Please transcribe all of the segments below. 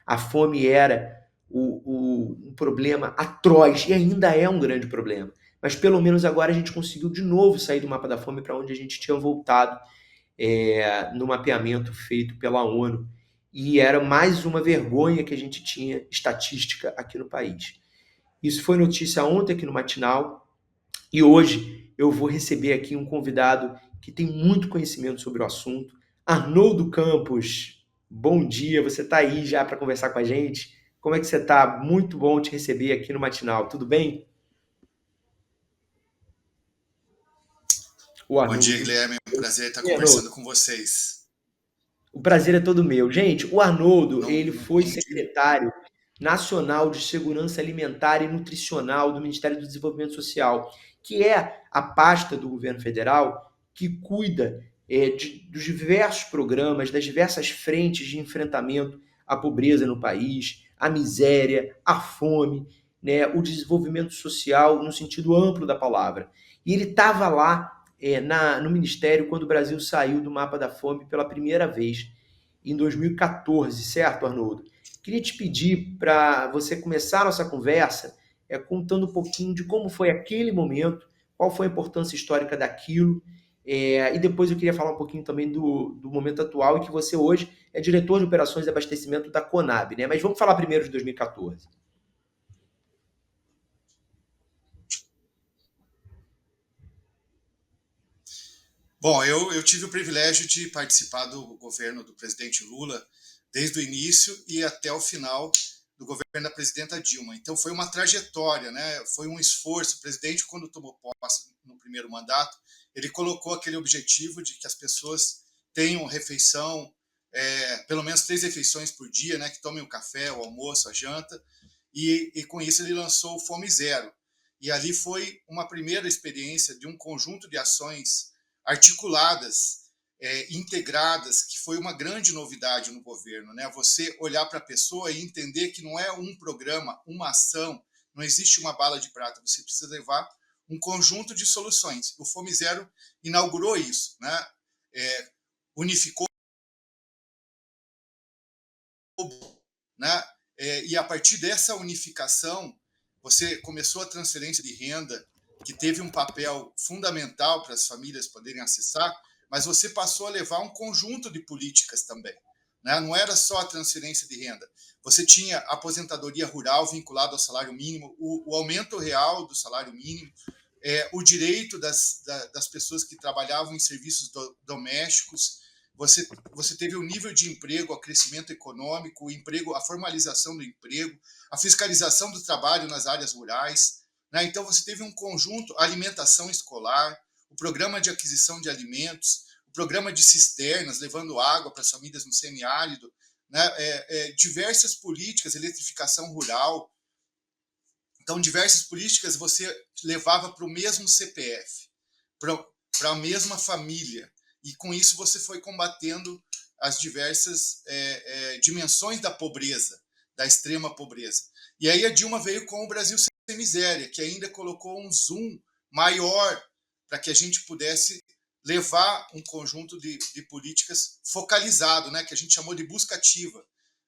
A fome era um problema atroz e ainda é um grande problema. Mas pelo menos agora a gente conseguiu de novo sair do mapa da fome para onde a gente tinha voltado no mapeamento feito pela ONU. E era mais uma vergonha que a gente tinha estatística aqui no país. Isso foi notícia ontem aqui no Matinal e hoje eu vou receber aqui um convidado que tem muito conhecimento sobre o assunto, Arnoldo Campos. Bom dia, você está aí já para conversar com a gente? Como é que você está? Muito bom te receber aqui no Matinal, tudo bem? O Bom dia, Arnoldo. Guilherme. É um prazer estar E Arnoldo? conversando com vocês. O prazer é todo meu. Gente, o Arnoldo, Num, ele num, foi num dia. secretário nacional de Segurança Alimentar e Nutricional do Ministério do Desenvolvimento Social, que é a pasta do governo federal que cuida dos diversos programas, das diversas frentes de enfrentamento à pobreza no país, à miséria, à fome, né, o desenvolvimento social no sentido amplo da palavra. E ele estava lá no Ministério quando o Brasil saiu do mapa da fome pela primeira vez, em 2014, certo, Arnoldo? Queria te pedir para você começar a nossa conversa contando um pouquinho de como foi aquele momento, qual foi a importância histórica daquilo, e depois eu queria falar um pouquinho também do momento atual, em que você hoje é diretor de operações de abastecimento da Conab, né? Mas vamos falar primeiro de 2014. Bom, eu tive o privilégio de participar do governo do presidente Lula desde o início e até o final do governo da presidenta Dilma. Então foi uma trajetória, né? Foi um esforço. O presidente, quando tomou posse no primeiro mandato, ele colocou aquele objetivo de que as pessoas tenham refeição, pelo menos 3 refeições por dia, né? Que tomem o café, o almoço, a janta. E com isso ele lançou o Fome Zero. E ali foi uma primeira experiência de um conjunto de ações articuladas, integradas, que foi uma grande novidade no governo, né? Você olhar para a pessoa e entender que não é um programa, uma ação, não existe uma bala de prata, você precisa levar um conjunto de soluções. O Fome Zero inaugurou isso, né? Unificou, né? E a partir dessa unificação, você começou a transferência de renda, que teve um papel fundamental para as famílias poderem acessar, mas você passou a levar um conjunto de políticas também, né? Não era só a transferência de renda. Você tinha a aposentadoria rural vinculada ao salário mínimo, o aumento real do salário mínimo, o direito das pessoas que trabalhavam em serviços domésticos. Você teve o nível de emprego, o crescimento econômico, o emprego, a formalização do emprego, a fiscalização do trabalho nas áreas rurais, né? Então você teve um conjunto, a alimentação escolar, o programa de aquisição de alimentos, o programa de cisternas, levando água para as famílias no semiárido, né? Diversas políticas, eletrificação rural. Então, diversas políticas você levava para o mesmo CPF, para a mesma família. E com isso você foi combatendo as diversas dimensões da pobreza, da extrema pobreza. E aí a Dilma veio com o Brasil Sem Miséria, que ainda colocou um zoom maior para que a gente pudesse levar um conjunto de políticas focalizado, né, que a gente chamou de busca ativa.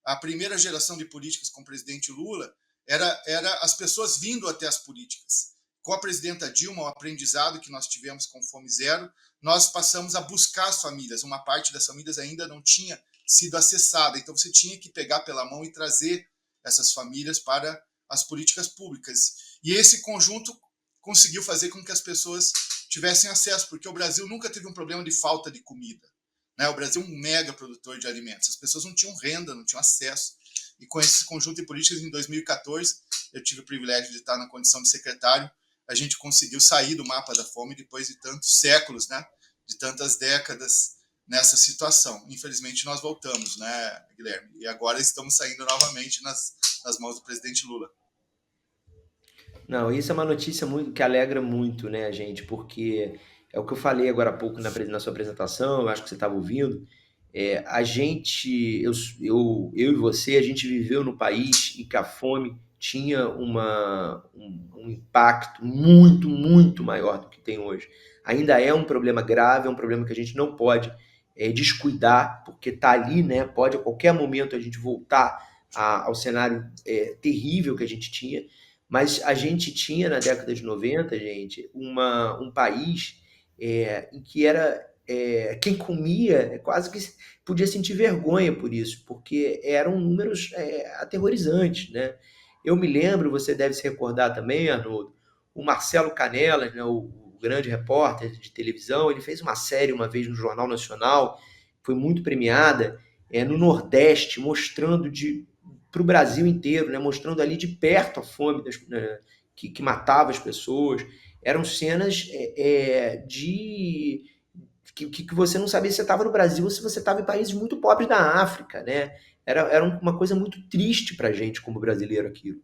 A primeira geração de políticas com o presidente Lula era as pessoas vindo até as políticas. Com a presidenta Dilma, o aprendizado que nós tivemos com Fome Zero, nós passamos a buscar as famílias. Uma parte das famílias ainda não tinha sido acessada, então você tinha que pegar pela mão e trazer essas famílias para as políticas públicas. E esse conjunto conseguiu fazer com que as pessoas tivessem acesso, porque o Brasil nunca teve um problema de falta de comida, né? O Brasil é um mega produtor de alimentos. As pessoas não tinham renda, não tinham acesso. E com esse conjunto de políticas, em 2014, eu tive o privilégio de estar na condição de secretário, a gente conseguiu sair do mapa da fome depois de tantos séculos, né? De tantas décadas nessa situação. Infelizmente, nós voltamos, né, Guilherme? E agora estamos saindo novamente nas mãos do presidente Lula. Não, isso é uma notícia muito, que alegra muito, né, a gente, porque é o que eu falei agora há pouco na sua apresentação, eu acho que você estava ouvindo. A gente, eu e você, a gente viveu no país em que a fome tinha um impacto muito, muito maior do que tem hoje. Ainda é um problema grave, é um problema que a gente não pode descuidar, porque está ali, né? Pode a qualquer momento a gente voltar ao cenário terrível que a gente tinha, mas a gente tinha na década de 90, gente, um país em que quem comia quase que podia sentir vergonha por isso, porque eram números aterrorizantes, né? Eu me lembro, você deve se recordar também, Arnoldo, o Marcelo Canelas, né, o grande repórter de televisão, ele fez uma série uma vez no Jornal Nacional, foi muito premiada, no Nordeste, mostrando para o Brasil inteiro, né, mostrando ali de perto a fome que matava as pessoas. Eram cenas que você não sabia se você estava no Brasil ou se você estava em países muito pobres da África, né? Era uma coisa muito triste para a gente como brasileiro aquilo.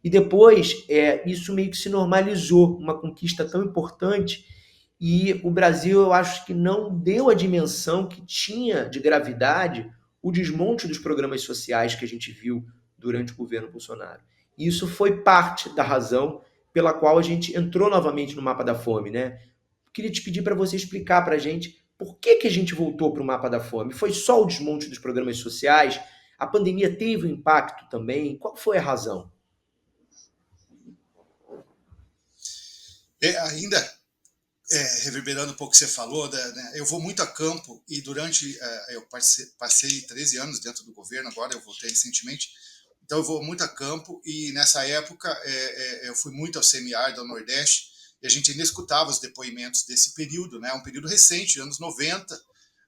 E depois, isso meio que se normalizou, uma conquista tão importante, e o Brasil, eu acho que não deu a dimensão que tinha de gravidade o desmonte dos programas sociais que a gente viu durante o governo Bolsonaro. E isso foi parte da razão pela qual a gente entrou novamente no mapa da fome, né? Queria te pedir para você explicar para a gente por que a gente voltou para o mapa da fome. Foi só o desmonte dos programas sociais? A pandemia teve um impacto também? Qual foi a razão? Ainda reverberando um pouco o que você falou, né, eu vou muito a campo e eu passei 13 anos dentro do governo, agora eu voltei recentemente, então eu vou muito a campo e nessa época eu fui muito ao semiárido do Nordeste e a gente ainda escutava os depoimentos desse período, né, um período recente, anos 90,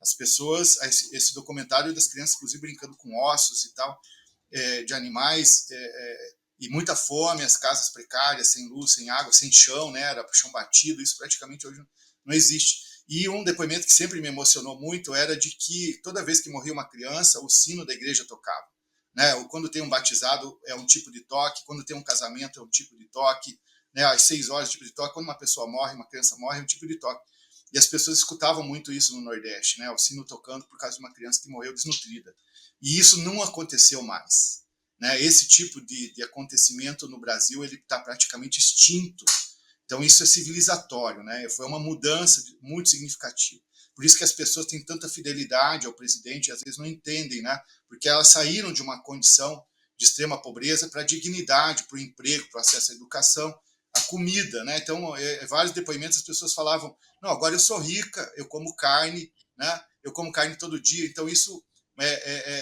as pessoas, esse documentário das crianças, inclusive brincando com ossos e tal, de animais, e muita fome, as casas precárias, sem luz, sem água, sem chão, né? Era chão batido, isso praticamente hoje não existe. E um depoimento que sempre me emocionou muito era de que toda vez que morria uma criança, o sino da igreja tocava. Né? Quando tem um batizado é um tipo de toque, quando tem um casamento é um tipo de toque, né? Às 6 horas, tipo de toque, quando uma pessoa morre, uma criança morre, é um tipo de toque. E as pessoas escutavam muito isso no Nordeste, né? O sino tocando por causa de uma criança que morreu desnutrida. E isso não aconteceu mais. Né? Esse tipo de acontecimento no Brasil ele está praticamente extinto. Então isso é civilizatório, né? Foi uma mudança muito significativa. Por isso que as pessoas têm tanta fidelidade ao presidente e às vezes não entendem, né? Porque elas saíram de uma condição de extrema pobreza para a dignidade, para o emprego, para o acesso à educação, a comida, né? Então, vários depoimentos as pessoas falavam: não, agora eu sou rica, eu como carne, né? Eu como carne todo dia. Então isso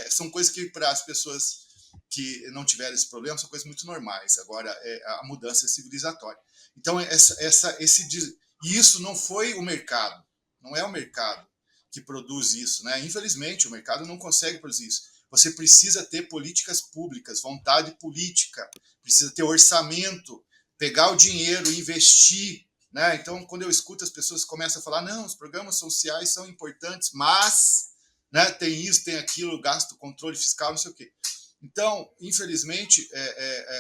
são coisas que para as pessoas que não tiveram esse problema são coisas muito normais. Agora, a mudança é civilizatória. Então, e isso não foi o mercado, não é o mercado que produz isso, né? Infelizmente, o mercado não consegue produzir isso. Você precisa ter políticas públicas, vontade política, precisa ter orçamento, pegar o dinheiro, investir, né? Então, quando eu escuto as pessoas começam a falar, não, os programas sociais são importantes, mas, né, tem isso, tem aquilo, gasto, controle fiscal, não sei o quê. Então, infelizmente,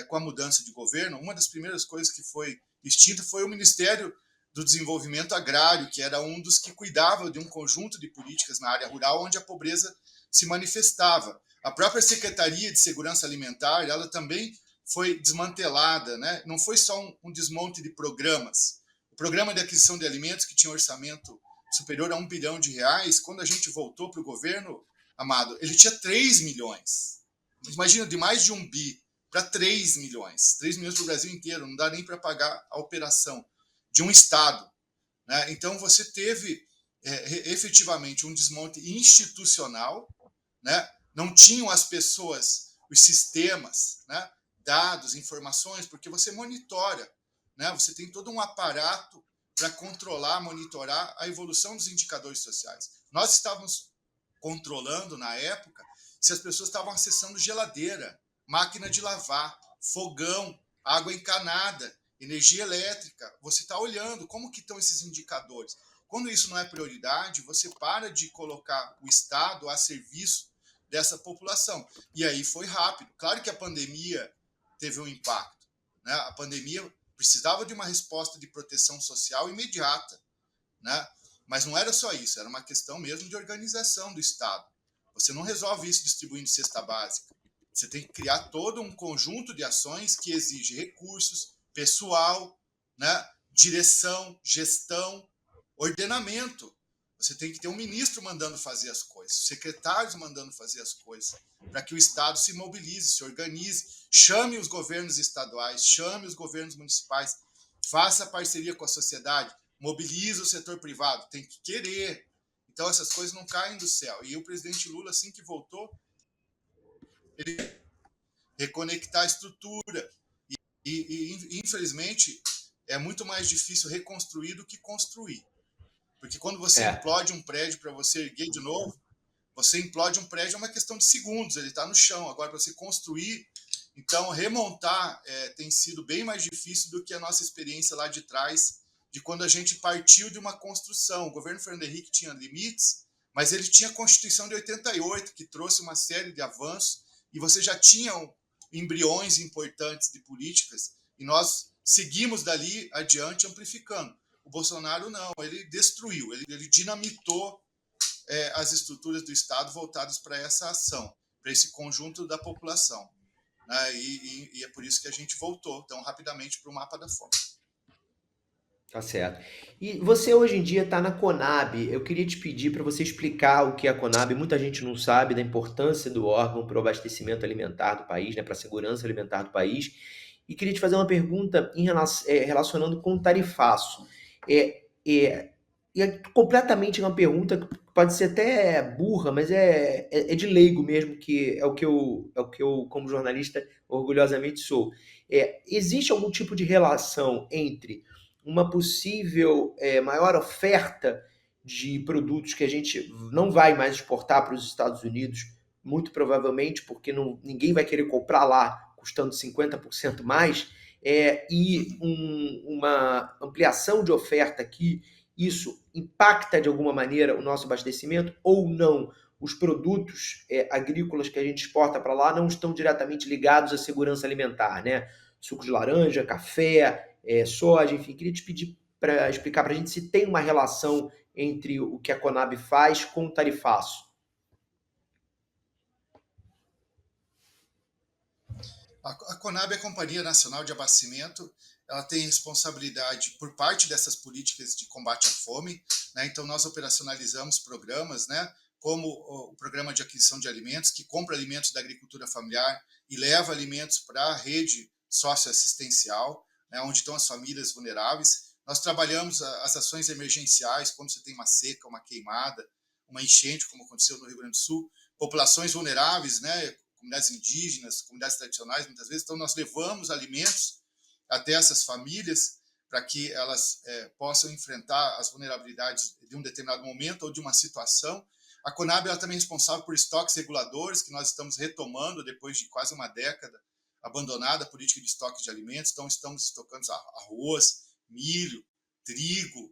com a mudança de governo, uma das primeiras coisas que foi extinta foi o Ministério do Desenvolvimento Agrário, que era um dos que cuidava de um conjunto de políticas na área rural onde a pobreza se manifestava. A própria Secretaria de Segurança Alimentar, ela também foi desmantelada, né? Não foi só um desmonte de programas. O programa de aquisição de alimentos, que tinha um orçamento superior a R$1 bilhão, quando a gente voltou para o governo, Amado, ele tinha 3 milhões. Imagina, de mais de 1 bi para 3 milhões. 3 milhões para o Brasil inteiro, não dá nem para pagar a operação de um Estado. Né? Então, você teve efetivamente um desmonte institucional, né? Não tinham as pessoas, os sistemas, né? Dados, informações, porque você monitora, né? Você tem todo um aparato para controlar, monitorar a evolução dos indicadores sociais. Nós estávamos controlando, na época, se as pessoas estavam acessando geladeira, máquina de lavar, fogão, água encanada, energia elétrica. Você está olhando como que estão esses indicadores. Quando isso não é prioridade, você para de colocar o Estado a serviço dessa população. E aí foi rápido. Claro que a pandemia teve um impacto. Né? A pandemia precisava de uma resposta de proteção social imediata. Né? Mas não era só isso, era uma questão mesmo de organização do Estado. Você não resolve isso distribuindo cesta básica. Você tem que criar todo um conjunto de ações que exige recursos, pessoal, né? Direção, gestão, ordenamento. Você tem que ter um ministro mandando fazer as coisas, secretários mandando fazer as coisas, para que o Estado se mobilize, se organize, chame os governos estaduais, chame os governos municipais, faça parceria com a sociedade, mobilize o setor privado, tem que querer. Então, essas coisas não caem do céu. E o presidente Lula, assim que voltou, ele reconectar a estrutura. Infelizmente, é muito mais difícil reconstruir do que construir. Porque quando você É, implode um prédio para você erguer de novo, você implode um prédio é uma questão de segundos, ele está no chão. Agora, para você construir, então, remontar tem sido bem mais difícil do que a nossa experiência lá de trás, de quando a gente partiu de uma construção. O governo Fernando Henrique tinha limites, mas ele tinha a Constituição de 88, que trouxe uma série de avanços, e você já tinha embriões importantes de políticas, e nós seguimos dali adiante amplificando. O Bolsonaro não, ele destruiu, ele dinamitou as estruturas do Estado voltadas para essa ação, para esse conjunto da população. Né? E é por isso que a gente voltou tão rapidamente para o mapa da fome. tá certo. E você hoje em dia está na Conab. Eu queria te pedir para você explicar o que é a Conab. Muita gente não sabe da importância do órgão para o abastecimento alimentar do país, né, para a segurança alimentar do país. E queria te fazer uma pergunta relacionando com o tarifaço. É, é, é completamente uma pergunta que pode ser até burra, mas é de leigo mesmo, que é o que eu, como jornalista, orgulhosamente sou. Existe algum tipo de relação entre uma possível maior oferta de produtos que a gente não vai mais exportar para os Estados Unidos, muito provavelmente porque ninguém vai querer comprar lá custando 50% mais, e uma ampliação de oferta aqui, isso impacta de alguma maneira o nosso abastecimento ou não? Os produtos agrícolas que a gente exporta para lá não estão diretamente ligados à segurança alimentar, né? Suco de laranja, café, soja, enfim. Queria te pedir para explicar para a gente se tem uma relação entre o que a Conab faz com o tarifaço. A Conab é a Companhia Nacional de Abastecimento, ela tem responsabilidade por parte dessas políticas de combate à fome, né? Então nós operacionalizamos programas, né? Como o programa de aquisição de alimentos, que compra alimentos da agricultura familiar e leva alimentos para a rede socioassistencial, né? Onde estão as famílias vulneráveis. Nós trabalhamos as ações emergenciais, quando você tem uma seca, uma queimada, uma enchente, como aconteceu no Rio Grande do Sul, populações vulneráveis, né? Comunidades indígenas, comunidades tradicionais, muitas vezes. Então, nós levamos alimentos até essas famílias para que elas possam enfrentar as vulnerabilidades de um determinado momento ou de uma situação. A Conab ela também é responsável por estoques reguladores, que nós estamos retomando depois de quase uma década abandonada a política de estoque de alimentos. Então, estamos estocando arroz, milho, trigo,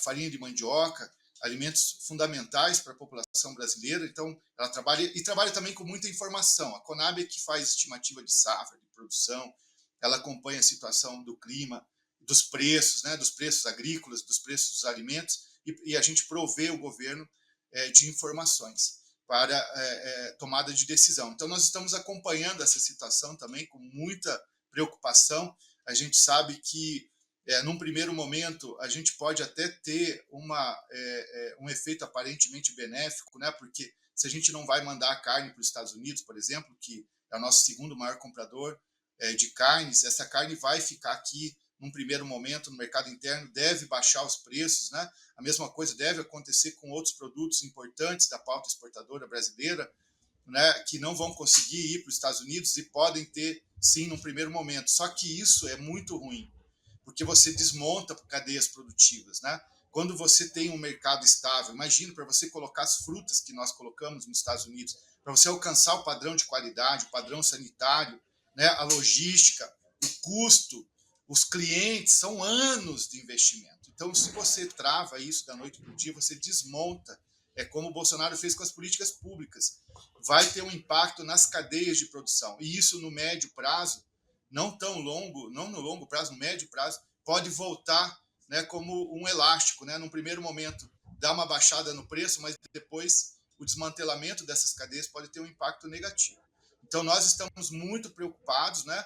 farinha de mandioca, alimentos fundamentais para a população brasileira. Então, ela trabalha também com muita informação. A Conab é que faz estimativa de safra, de produção, ela acompanha a situação do clima, dos preços, né, dos preços agrícolas, dos preços dos alimentos, e a gente provê o governo de informações para tomada de decisão. Então, nós estamos acompanhando essa situação também com muita preocupação. A gente sabe que num primeiro momento, a gente pode até ter um efeito aparentemente benéfico, né? Porque se a gente não vai mandar carne para os Estados Unidos, por exemplo, que é o nosso segundo maior comprador de carnes, essa carne vai ficar aqui num primeiro momento no mercado interno, deve baixar os preços, né? A mesma coisa deve acontecer com outros produtos importantes da pauta exportadora brasileira, né? Que não vão conseguir ir para os Estados Unidos e podem ter, sim, num primeiro momento. Só que isso é muito ruim, porque você desmonta cadeias produtivas, né? Quando você tem um mercado estável, imagina para você colocar as frutas que nós colocamos nos Estados Unidos, para você alcançar o padrão de qualidade, o padrão sanitário, né? A logística, o custo, os clientes, são anos de investimento. Então, se você trava isso da noite para o dia, você desmonta. É como o Bolsonaro fez com as políticas públicas. Vai ter um impacto nas cadeias de produção. E isso, no médio prazo, não tão longo, não no longo prazo, no médio prazo, pode voltar, né, como um elástico, né? Num primeiro momento dá uma baixada no preço, mas depois o desmantelamento dessas cadeias pode ter um impacto negativo. Então nós estamos muito preocupados, né,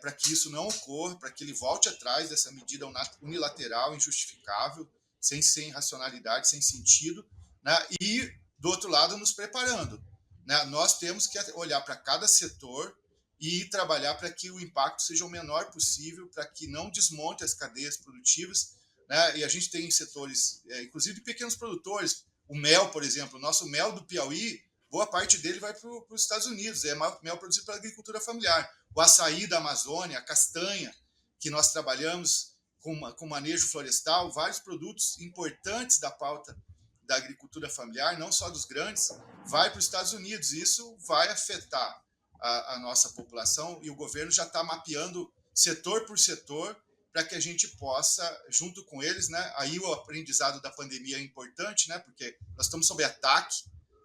para que isso não ocorra, para que ele volte atrás dessa medida unilateral, injustificável, sem racionalidade, sem sentido, né? E, do outro lado, nos preparando. Né? Nós temos que olhar para cada setor e trabalhar para que o impacto seja o menor possível, para que não desmonte as cadeias produtivas. Né? E a gente tem setores, inclusive pequenos produtores, o mel, por exemplo, o nosso mel do Piauí, boa parte dele vai para os Estados Unidos, é mel produzido pela agricultura familiar. O açaí da Amazônia, a castanha, que nós trabalhamos com manejo florestal, vários produtos importantes da pauta da agricultura familiar, não só dos grandes, vai para os Estados Unidos. E isso vai afetar a nossa população, e o governo já está mapeando setor por setor para que a gente possa, junto com eles, né? Aí o aprendizado da pandemia é importante, né? Porque nós estamos sob ataque,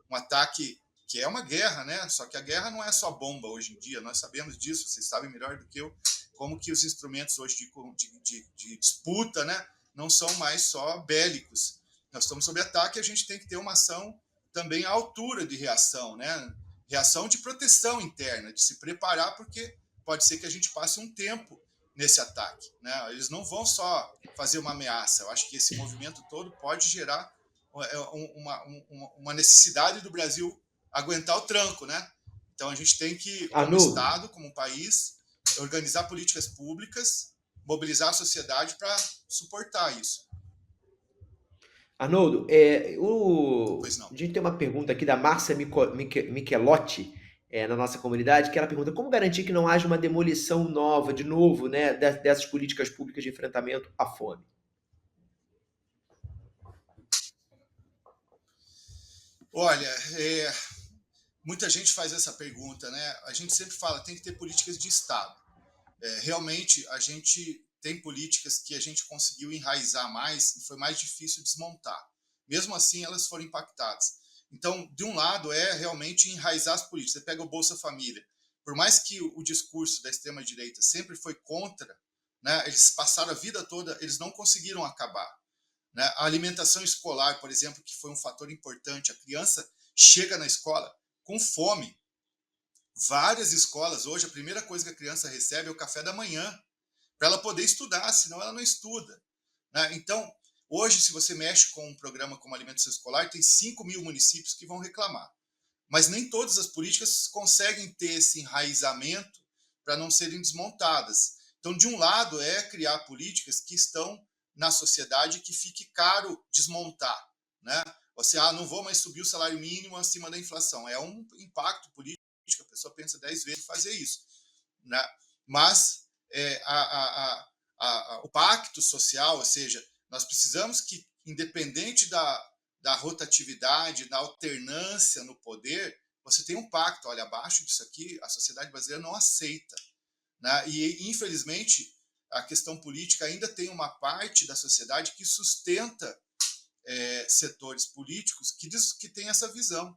um ataque que é uma guerra, né? Só que a guerra não é só bomba hoje em dia, nós sabemos disso, vocês sabem melhor do que eu, como que os instrumentos hoje de disputa, né? Não são mais só bélicos. Nós estamos sob ataque e a gente tem que ter uma ação também à altura de reação, né? Reação de proteção interna, de se preparar, porque pode ser que a gente passe um tempo nesse ataque, né? Eles não vão só fazer uma ameaça. Eu acho que esse movimento todo pode gerar uma necessidade do Brasil aguentar o tranco, né? Então a gente tem que, como Arnoldo, Estado, como país, organizar políticas públicas, mobilizar a sociedade para suportar isso. Arnoldo, Pois não. a gente tem uma pergunta aqui da Márcia Michelotti, na nossa comunidade, que ela pergunta como garantir que não haja uma demolição nova, de novo, né, dessas políticas públicas de enfrentamento à fome. Olha, muita gente faz essa pergunta, né? A gente sempre fala, tem que ter políticas de Estado. Realmente, a gente tem políticas que a gente conseguiu enraizar mais e foi mais difícil desmontar. Mesmo assim, elas foram impactadas. Então, de um lado, é realmente enraizar as políticas. Você pega o Bolsa Família. Por mais que o discurso da extrema-direita sempre foi contra, né, eles passaram a vida toda, eles não conseguiram acabar. Né? A alimentação escolar, por exemplo, que foi um fator importante. A criança chega na escola com fome. Várias escolas, hoje, a primeira coisa que a criança recebe é o café da manhã, para ela poder estudar, senão ela não estuda. Né? Então, hoje, se você mexe com um programa como alimentação escolar, tem 5.000 municípios que vão reclamar. Mas nem todas as políticas conseguem ter esse enraizamento para não serem desmontadas. Então, de um lado, é criar políticas que estão na sociedade que fique caro desmontar. Né? Você, não vou mais subir o salário mínimo acima da inflação. É um impacto político, a pessoa pensa 10 vezes em fazer isso. Né? Mas o pacto social, ou seja, nós precisamos que, independente da rotatividade, da alternância no poder, você tem um pacto. Olha, abaixo disso aqui, a sociedade brasileira não aceita. Né? E, infelizmente, a questão política ainda tem uma parte da sociedade que sustenta setores políticos que têm essa visão,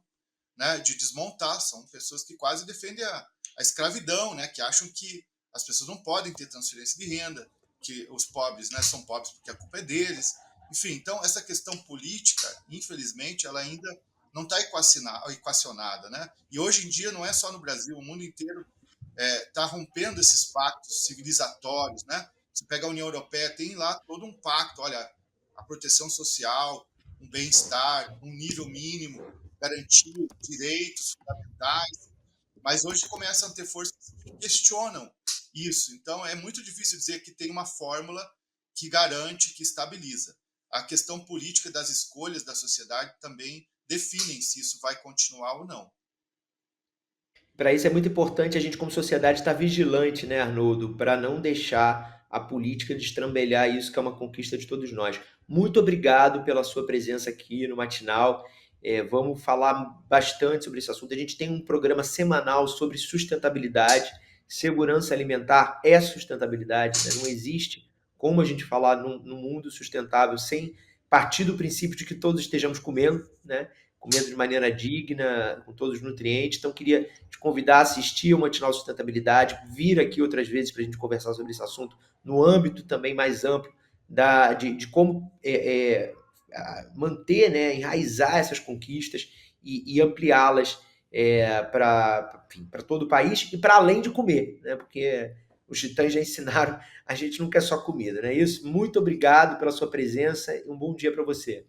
né, de desmontar. São pessoas que quase defendem a escravidão, né, que acham que as pessoas não podem ter transferência de renda, que os pobres, né, são pobres porque a culpa é deles. Enfim, então essa questão política, infelizmente, ela ainda não está equacionada. Né? E hoje em dia não é só no Brasil, o mundo inteiro está rompendo esses pactos civilizatórios. Né? Você pega a União Europeia, tem lá todo um pacto, olha, a proteção social, um bem-estar, um nível mínimo, garantir direitos fundamentais, mas hoje começam a ter forças que questionam isso. Então, é muito difícil dizer que tem uma fórmula que garante, que estabiliza. A questão política das escolhas da sociedade também definem se isso vai continuar ou não. Para isso é muito importante a gente, como sociedade, estar vigilante, né, Arnoldo, para não deixar a política destrambelhar isso, que é uma conquista de todos nós. Muito obrigado pela sua presença aqui no Matinal. Vamos falar bastante sobre esse assunto. A gente tem um programa semanal sobre sustentabilidade. Segurança alimentar é sustentabilidade, né? Não existe como a gente falar no mundo sustentável sem partir do princípio de que todos estejamos comendo, né? Comendo de maneira digna, com todos os nutrientes. Então, queria te convidar a assistir ao Matinal Sustentabilidade, vir aqui outras vezes para a gente conversar sobre esse assunto no âmbito também mais amplo de como manter, né, enraizar essas conquistas e ampliá-las para todo o país e para além de comer, né? Porque Os titãs já ensinaram, a gente não quer só comida, não é isso? Muito obrigado pela sua presença e um bom dia para você.